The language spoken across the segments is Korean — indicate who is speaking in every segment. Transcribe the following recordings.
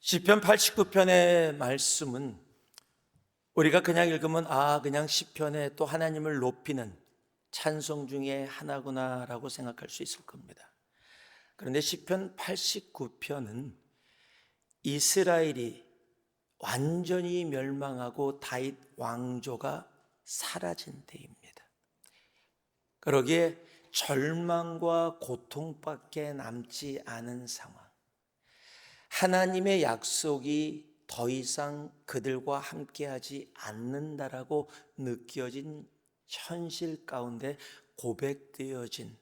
Speaker 1: 시편 89편의 말씀은 우리가 그냥 읽으면 그냥 시편에 또 하나님을 높이는 찬송 중에 하나구나라고 생각할 수 있을 겁니다. 그런데 시편 89편은 이스라엘이 완전히 멸망하고 다윗 왕조가 사라진 때입니다. 그러기에 절망과 고통밖에 남지 않은 상황, 하나님의 약속이 더 이상 그들과 함께하지 않는다라고 느껴진 현실 가운데 고백되어진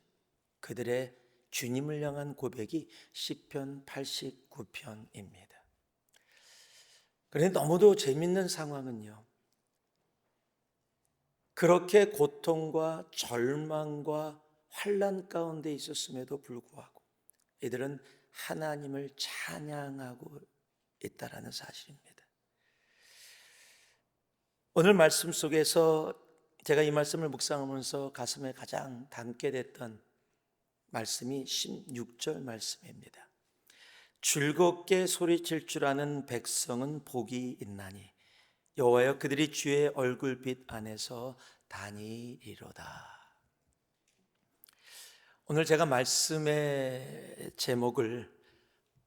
Speaker 1: 그들의 주님을 향한 고백이 시편 89편입니다. 그런데 너무도 재밌는 상황은요, 그렇게 고통과 절망과 환난 가운데 있었음에도 불구하고 이들은 하나님을 찬양하고 있다라는 사실입니다. 오늘 말씀 속에서 제가 이 말씀을 묵상하면서 가슴에 가장 담게 됐던 말씀이 16절 말씀입니다. 즐겁게 소리칠 줄 아는 백성은 복이 있나니 여호와여 그들이 주의 얼굴빛 안에서 다니리로다. 오늘 제가 말씀의 제목을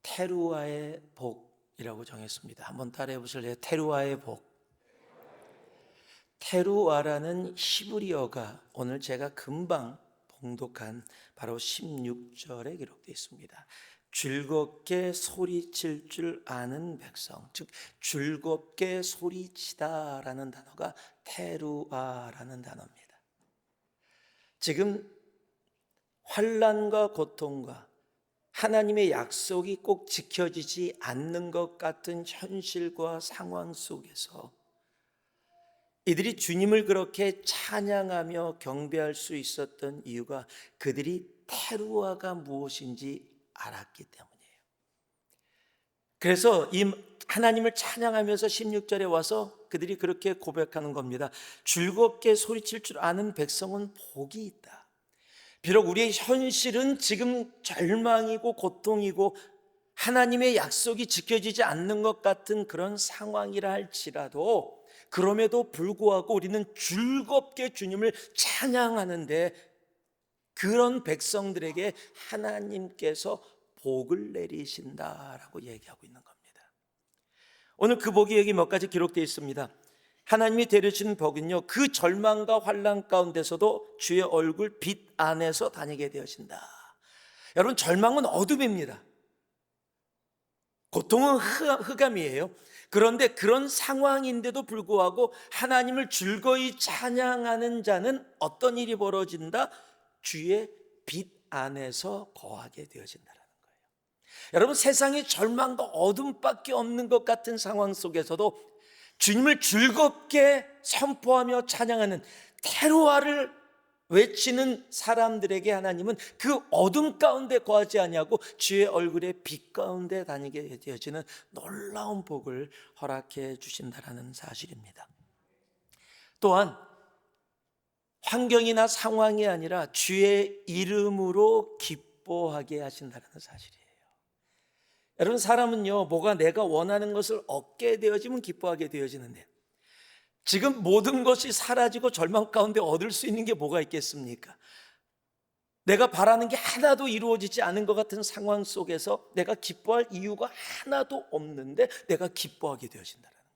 Speaker 1: 테루아의 복이라고 정했습니다. 한번 따라해 보실래요? 테루아의 복. 테루아라는 히브리어가 오늘 제가 금방 봉독한 바로 16절에 기록되어 있습니다. 즐겁게 소리칠 줄 아는 백성, 즉 즐겁게 소리치다라는 단어가 테루아라는 단어입니다. 지금 환난과 고통과 하나님의 약속이 꼭 지켜지지 않는 것 같은 현실과 상황 속에서 이들이 주님을 그렇게 찬양하며 경배할 수 있었던 이유가 그들이 테루아가 무엇인지 알았기 때문이에요. 그래서 이 하나님을 찬양하면서 16절에 와서 그들이 그렇게 고백하는 겁니다. 즐겁게 소리칠 줄 아는 백성은 복이 있다. 비록 우리의 현실은 지금 절망이고 고통이고 하나님의 약속이 지켜지지 않는 것 같은 그런 상황이라 할지라도 그럼에도 불구하고 우리는 즐겁게 주님을 찬양하는데 그런 백성들에게 하나님께서 복을 내리신다라고 얘기하고 있는 겁니다. 오늘 그 복이 여기 몇 가지 기록되어 있습니다. 하나님이 내리신 복은요, 그 절망과 환난 가운데서도 주의 얼굴 빛 안에서 다니게 되어진다. 여러분, 절망은 어둠입니다. 고통은 흑암이에요. 그런데 그런 상황인데도 불구하고 하나님을 즐거이 찬양하는 자는 어떤 일이 벌어진다? 주의 빛 안에서 거하게 되어진다는 거예요. 여러분, 세상에 절망과 어둠밖에 없는 것 같은 상황 속에서도 주님을 즐겁게 선포하며 찬양하는 테루아를 외치는 사람들에게 하나님은 그 어둠 가운데 거하지 아니하고 주의 얼굴의 빛 가운데 다니게 되어지는 놀라운 복을 허락해 주신다라는 사실입니다. 또한 환경이나 상황이 아니라 주의 이름으로 기뻐하게 하신다는 사실이에요. 여러분, 사람은요, 뭐가 내가 원하는 것을 얻게 되어지면 기뻐하게 되어지는데 지금 모든 것이 사라지고 절망 가운데 얻을 수 있는 게 뭐가 있겠습니까? 내가 바라는 게 하나도 이루어지지 않은 것 같은 상황 속에서 내가 기뻐할 이유가 하나도 없는데 내가 기뻐하게 되어진다는 거예요.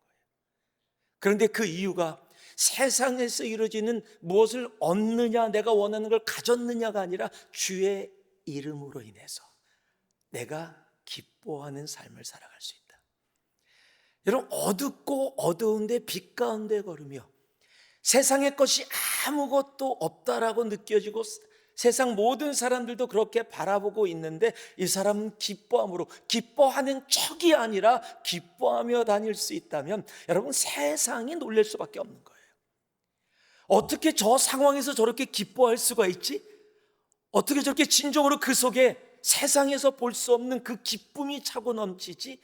Speaker 1: 그런데 그 이유가 세상에서 이루어지는 무엇을 얻느냐, 내가 원하는 걸 가졌느냐가 아니라 주의 이름으로 인해서 내가 기뻐하는 삶을 살아갈 수 있다. 여러분, 어둡고 어두운데 빛 가운데 걸으며 세상의 것이 아무것도 없다라고 느껴지고 세상 모든 사람들도 그렇게 바라보고 있는데 이 사람은 기뻐함으로, 기뻐하는 척이 아니라 기뻐하며 다닐 수 있다면 여러분, 세상이 놀랄 수밖에 없는 거예요. 어떻게 저 상황에서 저렇게 기뻐할 수가 있지? 어떻게 저렇게 진정으로 그 속에 세상에서 볼 수 없는 그 기쁨이 차고 넘치지?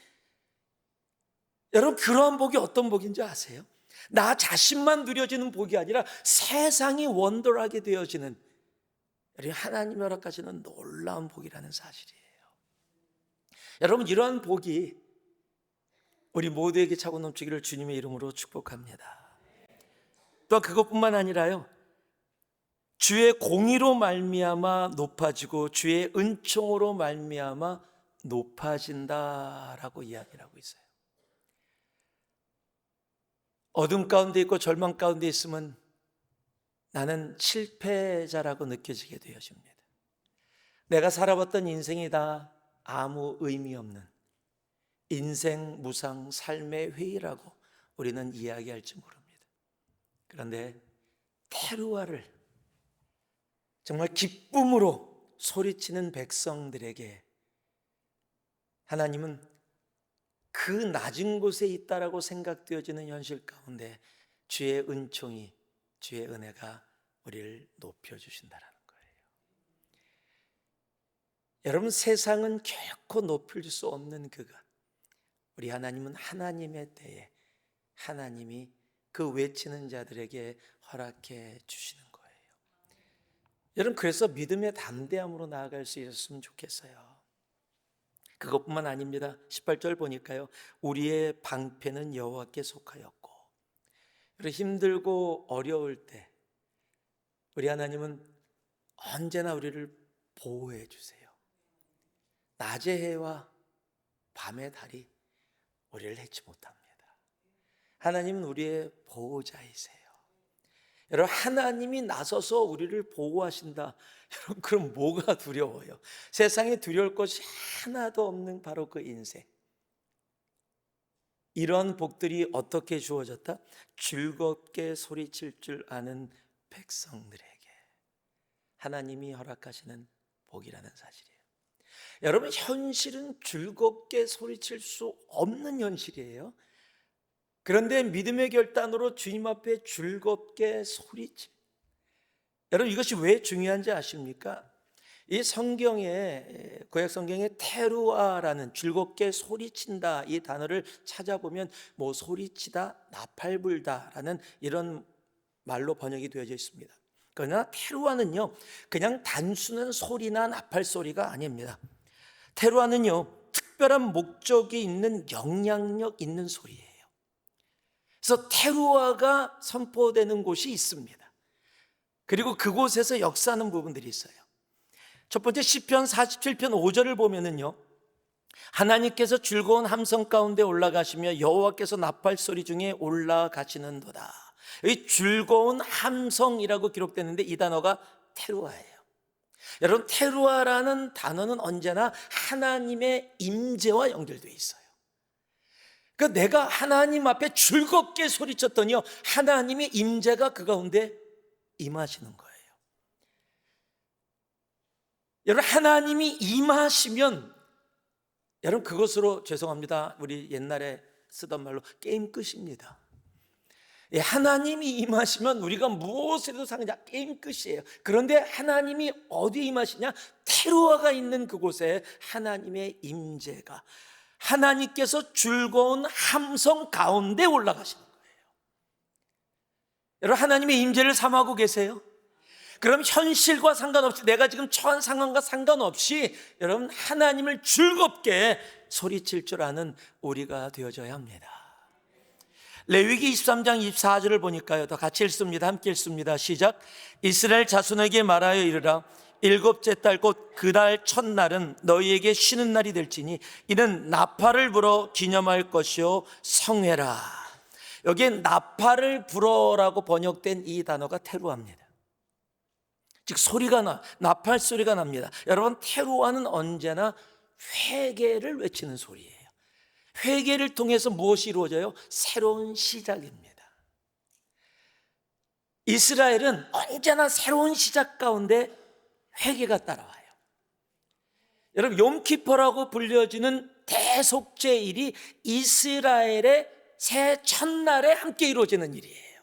Speaker 1: 여러분, 그러한 복이 어떤 복인지 아세요? 나 자신만 누려지는 복이 아니라 세상이 원더하게 되어지는, 하나님의 허락하시는 놀라운 복이라는 사실이에요. 여러분, 이러한 복이 우리 모두에게 차고 넘치기를 주님의 이름으로 축복합니다. 또 그것뿐만 아니라요, 주의 공의로 말미암아 높아지고 주의 은총으로 말미암아 높아진다라고 이야기를 하고 있어요. 어둠 가운데 있고 절망 가운데 있으면 나는 실패자라고 느껴지게 되어집니다. 내가 살아봤던 인생이 다 아무 의미 없는 인생 무상 삶의 회의라고 우리는 이야기할지 모릅니다. 그런데 테루아를 정말 기쁨으로 소리치는 백성들에게 하나님은 그 낮은 곳에 있다라고 생각되어지는 현실 가운데 주의 은총이, 주의 은혜가 우리를 높여주신다라는 거예요. 여러분, 세상은 결코 높일 수 없는 그것, 우리 하나님은 하나님의 때에 하나님이 그 외치는 자들에게 허락해 주시는 거예요. 여러분, 그래서 믿음의 담대함으로 나아갈 수 있었으면 좋겠어요. 그것뿐만 아닙니다. 18절 보니까요, 우리의 방패는 여호와께 속하였고, 힘들고 어려울 때 우리 하나님은 언제나 우리를 보호해 주세요. 낮의 해와 밤의 달이 우리를 해치 못합니다. 하나님은 우리의 보호자이세요. 여러분, 하나님이 나서서 우리를 보호하신다. 여러분, 그럼 뭐가 두려워요? 세상에 두려울 것이 하나도 없는 바로 그 인생. 이런 복들이 어떻게 주어졌다? 즐겁게 소리칠 줄 아는 백성들에게 하나님이 허락하시는 복이라는 사실이에요. 여러분, 현실은 즐겁게 소리칠 수 없는 현실이에요. 그런데 믿음의 결단으로 주님 앞에 즐겁게 소리치. 여러분, 이것이 왜 중요한지 아십니까? 이 성경에, 구약 성경에 테루아라는 즐겁게 소리친다 이 단어를 찾아보면 뭐 소리치다, 나팔불다라는 이런 말로 번역이 되어져 있습니다. 그러나 테루아는요, 그냥 단순한 소리나 나팔 소리가 아닙니다. 테루아는요, 특별한 목적이 있는 영향력 있는 소리예요. 그래서 테루아가 선포되는 곳이 있습니다. 그리고 그곳에서 역사하는 부분들이 있어요. 첫 번째 시편 47편 5절을 보면은요, 하나님께서 즐거운 함성 가운데 올라가시며 여호와께서 나팔 소리 중에 올라가시는도다. 이 즐거운 함성이라고 기록되는데 이 단어가 테루아예요. 여러분, 테루아라는 단어는 언제나 하나님의 임재와 연결되어 있어요. 그러니까 내가 하나님 앞에 즐겁게 소리쳤더니요, 하나님의 임재가 그 가운데 임하시는 거예요. 여러분, 하나님이 임하시면, 여러분, 그것으로 죄송합니다, 우리 옛날에 쓰던 말로 게임 끝입니다. 하나님이 임하시면 우리가 무엇에도 상관없이 게임 끝이에요. 그런데 하나님이 어디에 임하시냐? 테루아가 있는 그곳에 하나님의 임재가, 하나님께서 즐거운 함성 가운데 올라가시는 거예요. 여러분, 하나님의 임재를 삼하고 계세요? 그럼 현실과 상관없이, 내가 지금 처한 상황과 상관없이 여러분, 하나님을 즐겁게 소리칠 줄 아는 우리가 되어져야 합니다. 레위기 23장 24절을 보니까요, 더 같이 읽습니다. 함께 읽습니다. 시작. 이스라엘 자손에게 말하여 이르라. 일곱째 달 곧 그 달 첫날은 너희에게 쉬는 날이 될지니 이는 나팔을 불어 기념할 것이요 성회라. 여기에 나팔을 불어라고 번역된 이 단어가 테루아입니다. 즉 소리가 나팔 소리가 납니다. 여러분, 테루아는 언제나 회개를 외치는 소리예요. 회개를 통해서 무엇이 이루어져요? 새로운 시작입니다. 이스라엘은 언제나 새로운 시작 가운데 회개가 따라와요. 여러분, 욤키퍼라고 불려지는 대속죄일이 이스라엘의 새 첫날에 함께 이루어지는 일이에요.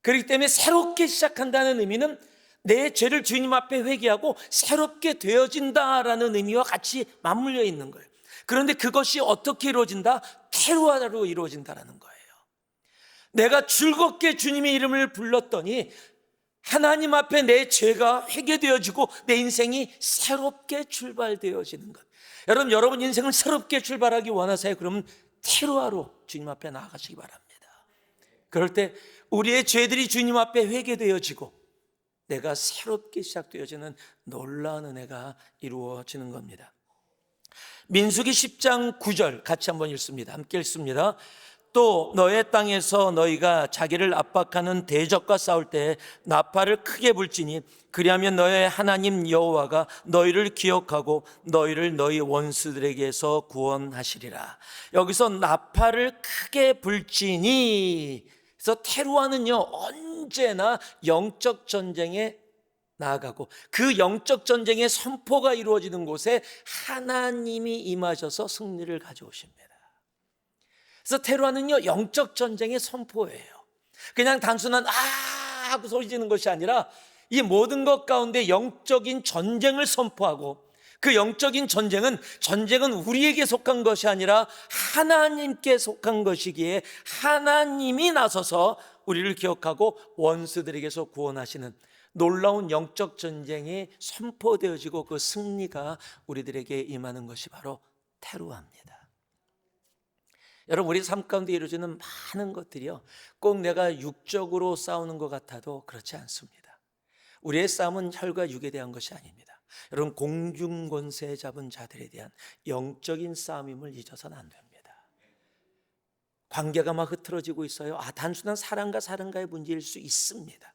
Speaker 1: 그렇기 때문에 새롭게 시작한다는 의미는 내 죄를 주님 앞에 회개하고 새롭게 되어진다라는 의미와 같이 맞물려 있는 거예요. 그런데 그것이 어떻게 이루어진다? 테루아로 이루어진다라는 거예요. 내가 즐겁게 주님의 이름을 불렀더니 하나님 앞에 내 죄가 회개되어지고 내 인생이 새롭게 출발되어지는 것. 여러분 인생을 새롭게 출발하기 원하세요? 그러면 테루아로 주님 앞에 나아가시기 바랍니다. 그럴 때 우리의 죄들이 주님 앞에 회개되어지고 내가 새롭게 시작되어지는 놀라운 은혜가 이루어지는 겁니다. 민수기 10장 9절 같이 한번 읽습니다. 함께 읽습니다. 또 너의 땅에서 너희가 자기를 압박하는 대적과 싸울 때 나팔을 크게 불지니 그리하면 너의 하나님 여호와가 너희를 기억하고 너희를 너희 원수들에게서 구원하시리라. 여기서 나팔을 크게 불지니, 그래서 테루아는요 언제나 영적 전쟁에 나아가고 그 영적 전쟁의 선포가 이루어지는 곳에 하나님이 임하셔서 승리를 가져오십니다. 그래서 테루아는요 영적 전쟁의 선포예요. 그냥 단순한 아 하고 소리 지르는 것이 아니라 이 모든 것 가운데 영적인 전쟁을 선포하고, 그 영적인 전쟁은 우리에게 속한 것이 아니라 하나님께 속한 것이기에 하나님이 나서서 우리를 기억하고 원수들에게서 구원하시는 놀라운 영적 전쟁이 선포되어지고 그 승리가 우리들에게 임하는 것이 바로 테루아입니다. 여러분, 우리 삶 가운데 이루어지는 많은 것들이요 꼭 내가 육적으로 싸우는 것 같아도 그렇지 않습니다. 우리의 싸움은 혈과 육에 대한 것이 아닙니다. 여러분, 공중권세 잡은 자들에 대한 영적인 싸움임을 잊어서는 안 됩니다. 관계가 막 흐트러지고 있어요. 단순한 사랑과 사랑과의 문제일 수 있습니다.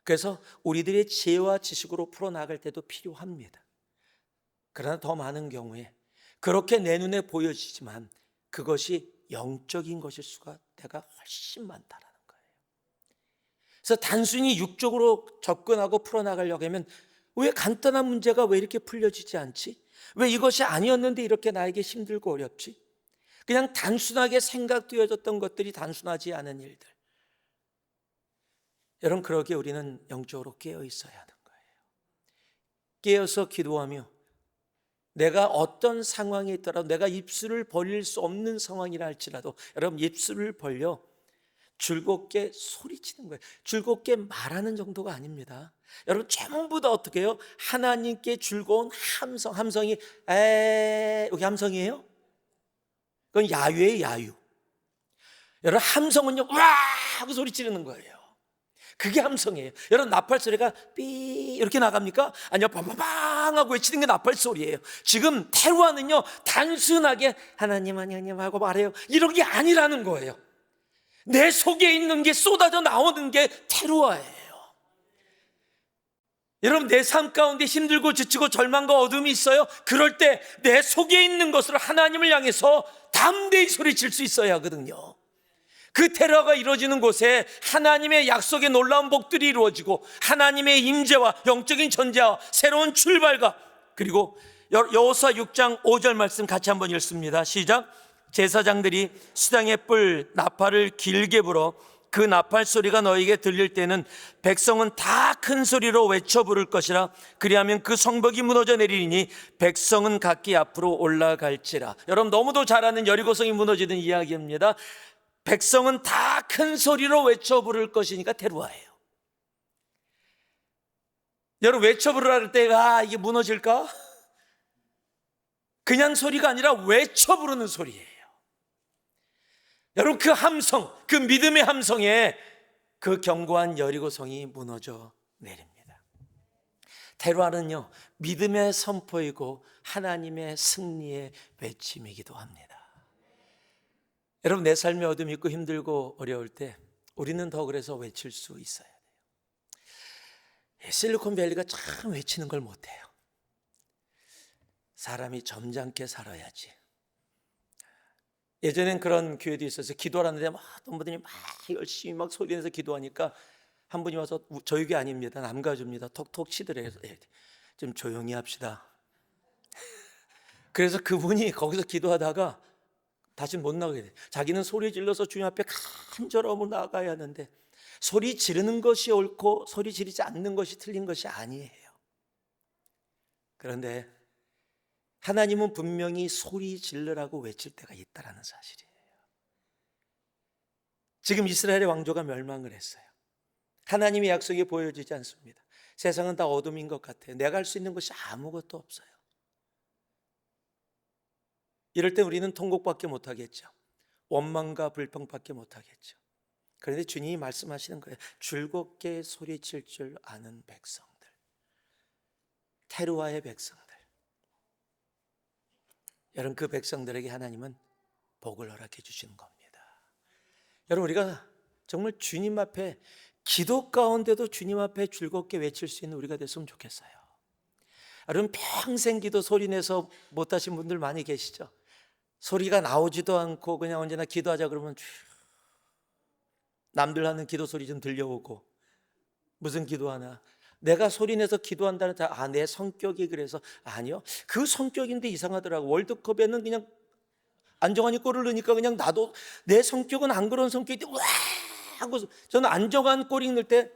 Speaker 1: 그래서 우리들의 지혜와 지식으로 풀어나갈 때도 필요합니다. 그러나 더 많은 경우에 그렇게 내 눈에 보여지지만 그것이 영적인 것일 수가 때가 훨씬 많다라는 거예요. 그래서 단순히 육적으로 접근하고 풀어나가려고 하면 왜 간단한 문제가 왜 이렇게 풀려지지 않지? 왜 이것이 아니었는데 이렇게 나에게 힘들고 어렵지? 그냥 단순하게 생각되어졌던 것들이 단순하지 않은 일들. 여러분, 그러기에 우리는 영적으로 깨어 있어야 하는 거예요. 깨어서 기도하며 내가 어떤 상황에 있더라도, 내가 입술을 벌릴 수 없는 상황이라 할지라도 여러분 입술을 벌려 즐겁게 소리치는 거예요. 즐겁게 말하는 정도가 아닙니다. 여러분 전부 다 어떻게 해요? 하나님께 즐거운 함성이 여기 함성이에요? 그건 야유예요, 야유. 여러분 함성은요 와 하고 소리 지르는 거예요. 그게 함성이에요. 여러분 나팔 소리가 삐 이렇게 나갑니까? 아니요, 빵빵 하고 외치는 게 나팔 소리예요. 지금 테루아는요 단순하게 하나님 하고 말해요 이런 게 아니라는 거예요. 내 속에 있는 게 쏟아져 나오는 게 테루아예요. 여러분, 내 삶 가운데 힘들고 지치고 절망과 어둠이 있어요. 그럴 때 내 속에 있는 것으로 하나님을 향해서 담대히 소리칠 수 있어야 하거든요. 그 테러가 이루어지는 곳에 하나님의 약속의 놀라운 복들이 이루어지고 하나님의 임재와 영적인 전제와 새로운 출발과, 그리고 여호수아 6장 5절 말씀 같이 한번 읽습니다. 시작. 제사장들이 수장의 뿔 나팔을 길게 불어 그 나팔 소리가 너에게 들릴 때는 백성은 다 큰 소리로 외쳐 부를 것이라. 그리하면 그 성벽이 무너져 내리니 백성은 각기 앞으로 올라갈지라. 여러분 너무도 잘 아는 여리고성이 무너지는 이야기입니다. 백성은 다 큰 소리로 외쳐 부를 것이니까 테루아예요. 여러분 외쳐 부르라 할 때 이게 무너질까? 그냥 소리가 아니라 외쳐 부르는 소리예요. 여러분 그 함성, 그 믿음의 함성에 그 견고한 여리고성이 무너져 내립니다. 테루아는요 믿음의 선포이고 하나님의 승리의 외침이기도 합니다. 여러분 내 삶에 어둠이 있고 힘들고 어려울 때 우리는 더 그래서 외칠 수 있어야 돼요. 실리콘밸리가 참 외치는 걸 못해요. 사람이 점잖게 살아야지. 예전엔 그런 교회도 있어서 기도를 하는데 막 어떤 분들이 막 열심히 막 소리내서 기도하니까 한 분이 와서 저희 교회 아닙니다, 남가주입니다, 톡톡 치더래요. 좀 조용히 합시다. 그래서 그분이 거기서 기도하다가 다시 못 나가게 돼. 자기는 소리 질러서 주님 앞에 간절함으로 나가야 하는데 소리 지르는 것이 옳고 소리 지르지 않는 것이 틀린 것이 아니에요. 그런데 하나님은 분명히 소리 질러라고 외칠 때가 있다라는 사실이에요. 지금 이스라엘의 왕조가 멸망을 했어요. 하나님의 약속이 보여지지 않습니다. 세상은 다 어둠인 것 같아요. 내가 할 수 있는 것이 아무것도 없어요. 이럴 때 우리는 통곡밖에 못하겠죠. 원망과 불평밖에 못하겠죠. 그런데 주님이 말씀하시는 거예요. 즐겁게 소리칠 줄 아는 백성들, 테루아의 백성들. 여러분, 그 백성들에게 하나님은 복을 허락해 주시는 겁니다. 여러분, 우리가 정말 주님 앞에, 기도 가운데도 주님 앞에 즐겁게 외칠 수 있는 우리가 됐으면 좋겠어요. 여러분, 평생 기도 소리내서 못하신 분들 많이 계시죠? 소리가 나오지도 않고 그냥 언제나 기도하자 그러면 남들 하는 기도 소리 좀 들려오고, 무슨 기도하나? 내가 소리내서 기도한다는 내 성격이 그래서. 아니요, 그 성격인데 이상하더라고. 월드컵에는 그냥 안정환이 골을 넣으니까 그냥 나도, 내 성격은 안 그런 성격인데 와 하고, 저는 안정환 골이 넣을 때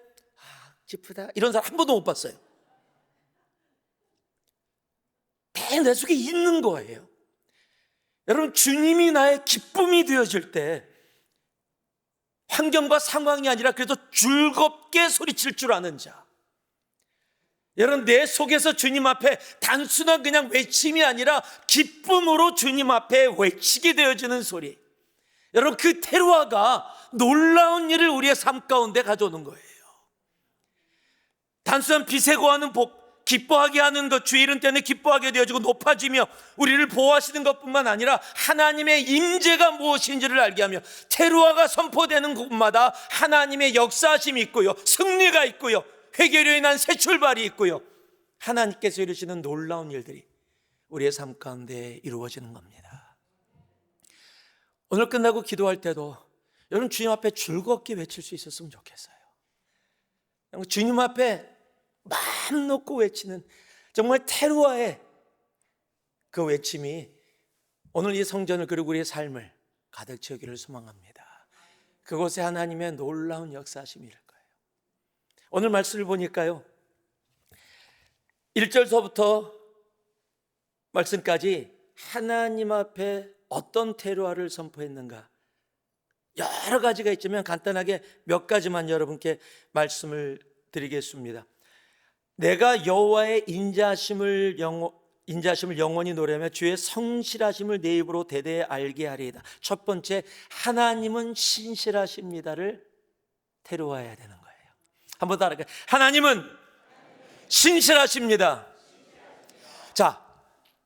Speaker 1: 기쁘다 이런 사람 한 번도 못 봤어요. 내 속에 있는 거예요. 여러분, 주님이 나의 기쁨이 되어질 때 환경과 상황이 아니라 그래도 즐겁게 소리칠 줄 아는 자. 여러분, 내 속에서 주님 앞에 단순한 그냥 외침이 아니라 기쁨으로 주님 앞에 외치게 되어지는 소리. 여러분, 그 테루아가 놀라운 일을 우리의 삶 가운데 가져오는 거예요. 단순한 빛에 거하는 복, 기뻐하게 하는 것, 주일은 때문에 기뻐하게 되어지고 높아지며 우리를 보호하시는 것뿐만 아니라 하나님의 임재가 무엇인지를 알게 하며, 테루아가 선포되는 곳마다 하나님의 역사하심이 있고요, 승리가 있고요, 회개로 인한 새 출발이 있고요, 하나님께서 이루시는 놀라운 일들이 우리의 삶 가운데 이루어지는 겁니다. 오늘 끝나고 기도할 때도 여러분, 주님 앞에 즐겁게 외칠 수 있었으면 좋겠어요. 주님 앞에 마음 놓고 외치는 정말 테루아의 그 외침이 오늘 이 성전을 그리고 우리의 삶을 가득 채우기를 소망합니다. 그곳에 하나님의 놀라운 역사하심이 일 거예요. 오늘 말씀을 보니까요, 1절서부터 말씀까지 하나님 앞에 어떤 테루아를 선포했는가, 여러 가지가 있지만 간단하게 몇 가지만 여러분께 말씀을 드리겠습니다. 내가 여호와의 인자하심을 영원히 노래하며 주의 성실하심을 내 입으로 대대에 알게 하리이다. 첫 번째, 하나님은 신실하십니다를 테루아해야 되는 거예요. 한번 따라할까요? 하나님은 신실하십니다. 자,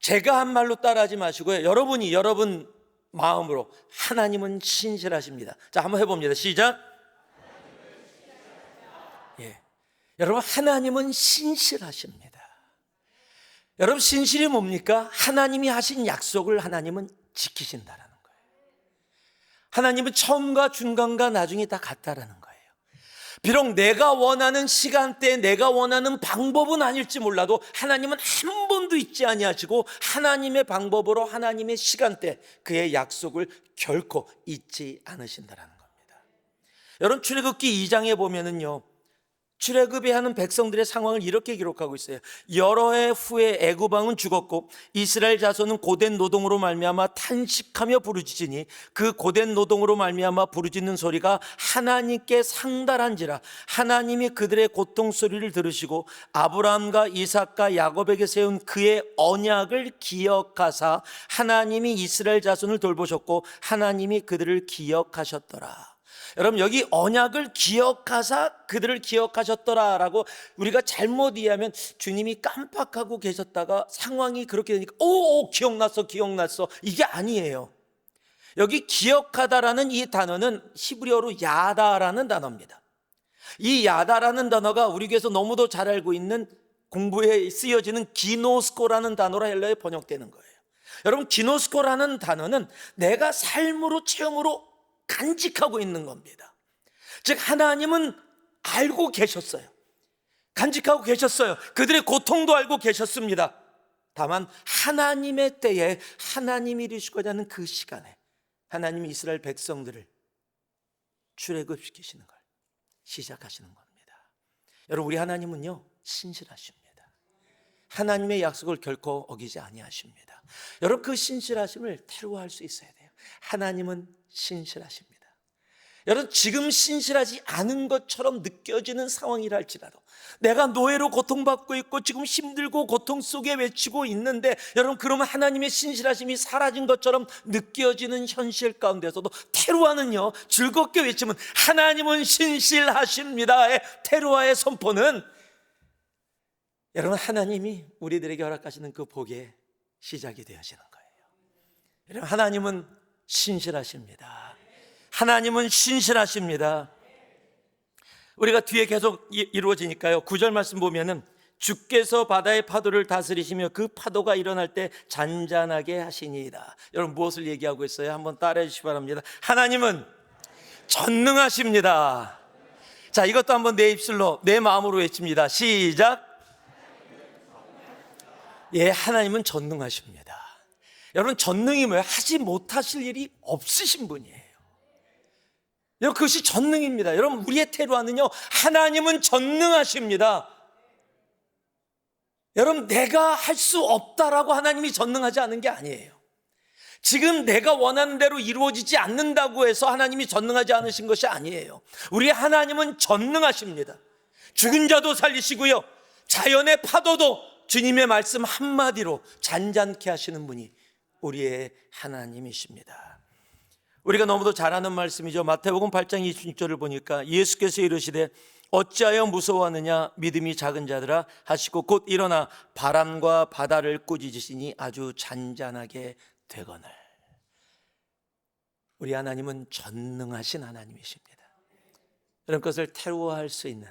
Speaker 1: 제가 한 말로 따라하지 마시고요, 여러분이 여러분 마음으로 하나님은 신실하십니다. 자, 한번 해봅니다. 시작. 예. 여러분, 하나님은 신실하십니다. 여러분, 신실이 뭡니까? 하나님이 하신 약속을 하나님은 지키신다라는 거예요. 하나님은 처음과 중간과 나중이 다 같다라는 거예요. 비록 내가 원하는 시간대에 내가 원하는 방법은 아닐지 몰라도 하나님은 한 번도 잊지 아니하시고 하나님의 방법으로 하나님의 시간대, 그의 약속을 결코 잊지 않으신다라는 겁니다. 여러분, 출애굽기 2장에 보면은요, 출애굽에 하는 백성들의 상황을 이렇게 기록하고 있어요. 여러 해 후에 애굽 왕은 죽었고 이스라엘 자손은 고된 노동으로 말미암아 탄식하며 부르짖으니 그 고된 노동으로 말미암아 부르짖는 소리가 하나님께 상달한지라. 하나님이 그들의 고통 소리를 들으시고 아브라함과 이삭과 야곱에게 세운 그의 언약을 기억하사 하나님이 이스라엘 자손을 돌보셨고 하나님이 그들을 기억하셨더라. 여러분, 여기 언약을 기억하사 그들을 기억하셨더라라고 우리가 잘못 이해하면 주님이 깜빡하고 계셨다가 상황이 그렇게 되니까 기억났어 이게 아니에요. 여기 기억하다라는 이 단어는 히브리어로 야다라는 단어입니다. 이 야다라는 단어가 우리 교회에서 너무도 잘 알고 있는 공부에 쓰여지는 기노스코라는 단어로 헬라어에 번역되는 거예요. 여러분, 기노스코라는 단어는 내가 삶으로 체험으로 간직하고 있는 겁니다. 즉, 하나님은 알고 계셨어요. 간직하고 계셨어요. 그들의 고통도 알고 계셨습니다. 다만 하나님의 때에 하나님이 이루시고자 하는 그 시간에 하나님이 이스라엘 백성들을 출애굽시키시는 걸 시작하시는 겁니다. 여러분, 우리 하나님은요, 신실하십니다. 하나님의 약속을 결코 어기지 아니하십니다. 여러분, 그 신실하심을 테루아할 수 있어야 돼요. 하나님은 신실하십니다. 여러분, 지금 신실하지 않은 것처럼 느껴지는 상황이라 할지라도, 내가 노예로 고통받고 있고 지금 힘들고 고통 속에 외치고 있는데, 여러분, 그러면 하나님의 신실하심이 사라진 것처럼 느껴지는 현실 가운데서도 테루아는요, 즐겁게 외치면 하나님은 신실하십니다의 테루아의 선포는, 여러분, 하나님이 우리들에게 허락하시는 그 복의 시작이 되어지는 거예요. 여러분, 하나님은 신실하십니다. 하나님은 신실하십니다. 우리가 뒤에 계속 이루어지니까요, 9절 말씀 보면은 주께서 바다의 파도를 다스리시며 그 파도가 일어날 때 잔잔하게 하시니이다. 여러분, 무엇을 얘기하고 있어요? 한번 따라해 주시기 바랍니다. 하나님은 전능하십니다. 자, 이것도 한번 내 입술로, 내 마음으로 외칩니다. 시작. 예, 하나님은 전능하십니다. 여러분, 전능이 뭐예요? 하지 못하실 일이 없으신 분이에요. 여러분, 그것이 전능입니다. 여러분, 우리의 테루아는요, 하나님은 전능하십니다. 여러분, 내가 할 수 없다라고 하나님이 전능하지 않은 게 아니에요. 지금 내가 원하는 대로 이루어지지 않는다고 해서 하나님이 전능하지 않으신 것이 아니에요. 우리 하나님은 전능하십니다. 죽은 자도 살리시고요, 자연의 파도도 주님의 말씀 한마디로 잔잔케 하시는 분이 우리의 하나님이십니다. 우리가 너무도 잘 아는 말씀이죠. 마태복음 8장 26절을 보니까 예수께서 이르시되 어찌하여 무서워하느냐, 믿음이 작은 자들아 하시고 곧 일어나 바람과 바다를 꾸짖으시니 아주 잔잔하게 되거늘. 우리 하나님은 전능하신 하나님이십니다. 그런 것을 테루아할 수 있는,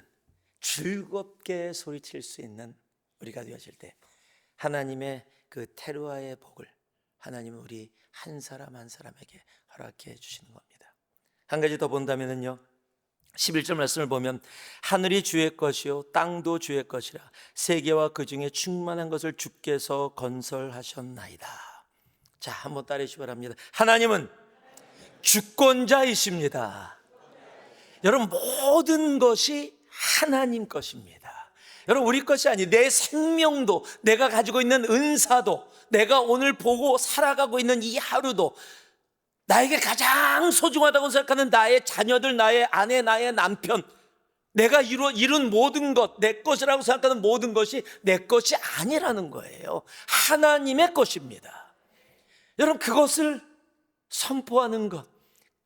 Speaker 1: 즐겁게 소리칠 수 있는 우리가 되어질 때 하나님의 그 테루아의 복을 하나님은 우리 한 사람 한 사람에게 허락해 주시는 겁니다. 한 가지 더 본다면요, 11절 말씀을 보면 하늘이 주의 것이요 땅도 주의 것이라 세계와 그 중에 충만한 것을 주께서 건설하셨나이다. 자, 한번 따라해 주시기 바랍니다. 하나님은 주권자이십니다. 여러분, 모든 것이 하나님 것입니다. 여러분, 우리 것이 아니, 내 생명도, 내가 가지고 있는 은사도, 내가 오늘 보고 살아가고 있는 이 하루도, 나에게 가장 소중하다고 생각하는 나의 자녀들, 나의 아내, 나의 남편, 내가 이룬 모든 것, 내 것이라고 생각하는 모든 것이 내 것이 아니라는 거예요. 하나님의 것입니다. 여러분, 그것을 선포하는 것,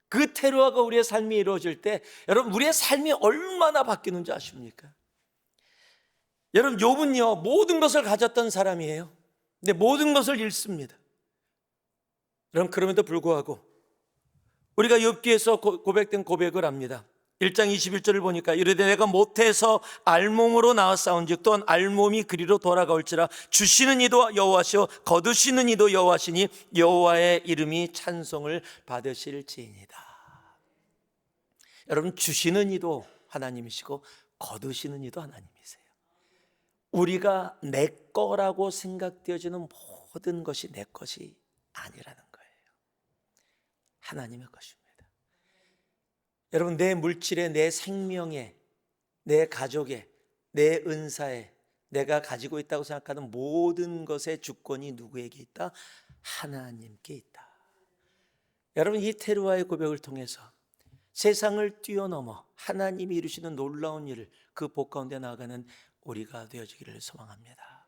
Speaker 1: 그 테루아가 우리의 삶이 이루어질 때, 여러분, 우리의 삶이 얼마나 바뀌는지 아십니까? 여러분, 욥은요, 모든 것을 가졌던 사람이에요. 근데 모든 것을 잃습니다. 여러분, 그럼에도 불구하고 우리가 욥기에서 고백된 고백을 합니다. 1장 21절을 보니까 이르되 내가 못해서 알몸으로 나왔사온즉 또한 알몸이 그리로 돌아가올지라 주시는 이도 여호와시오 거두시는 이도 여호와시니 여호와의 이름이 찬송을 받으실지이다. 여러분, 주시는 이도 하나님이시고 거두시는 이도 하나님이세요. 우리가 내 거라고 생각되어지는 모든 것이 내 것이 아니라는 거예요. 하나님의 것입니다. 여러분, 내 물질에, 내 생명에, 내 가족에, 내 은사에, 내가 가지고 있다고 생각하는 모든 것의 주권이 누구에게 있다? 하나님께 있다. 여러분, 이 테루아의 고백을 통해서 세상을 뛰어넘어 하나님이 이루시는 놀라운 일을, 그 복 가운데 나아가는 우리가 되어지기를 소망합니다.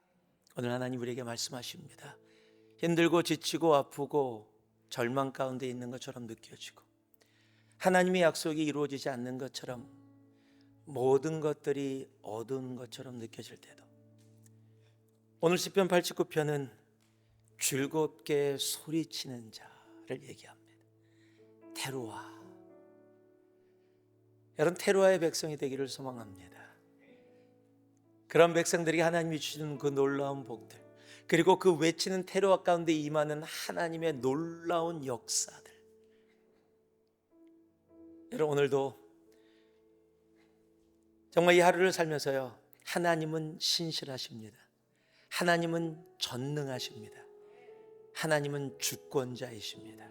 Speaker 1: 오늘 하나님 우리에게 말씀하십니다. 힘들고 지치고 아프고 절망 가운데 있는 것처럼 느껴지고 하나님의 약속이 이루어지지 않는 것처럼 모든 것들이 어두운 것처럼 느껴질 때도 오늘 시편 89편은 즐겁게 소리치는 자를 얘기합니다. 테루아. 여러분, 테루아의 백성이 되기를 소망합니다. 그런 백성들이 하나님이 주시는 그 놀라운 복들, 그리고 그 외치는 테루아 가운데 임하는 하나님의 놀라운 역사들, 여러분, 오늘도 정말 이 하루를 살면서요, 하나님은 신실하십니다. 하나님은 전능하십니다. 하나님은 주권자이십니다.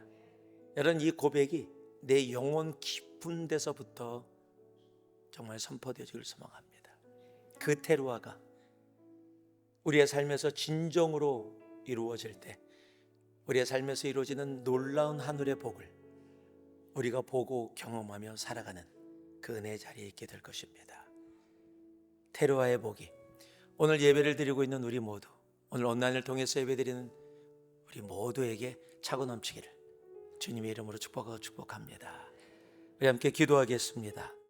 Speaker 1: 여러분, 이 고백이 내 영혼 깊은 데서부터 정말 선포되어지길 소망합니다. 그 테루아가 우리의 삶에서 진정으로 이루어질 때 우리의 삶에서 이루어지는 놀라운 하늘의 복을 우리가 보고 경험하며 살아가는 그 은혜의 자리에 있게 될 것입니다. 테루아의 복이 오늘 예배를 드리고 있는 우리 모두, 오늘 온라인을 통해서 예배드리는 우리 모두에게 차고 넘치기를 주님의 이름으로 축복하고 축복합니다. 우리 함께 기도하겠습니다.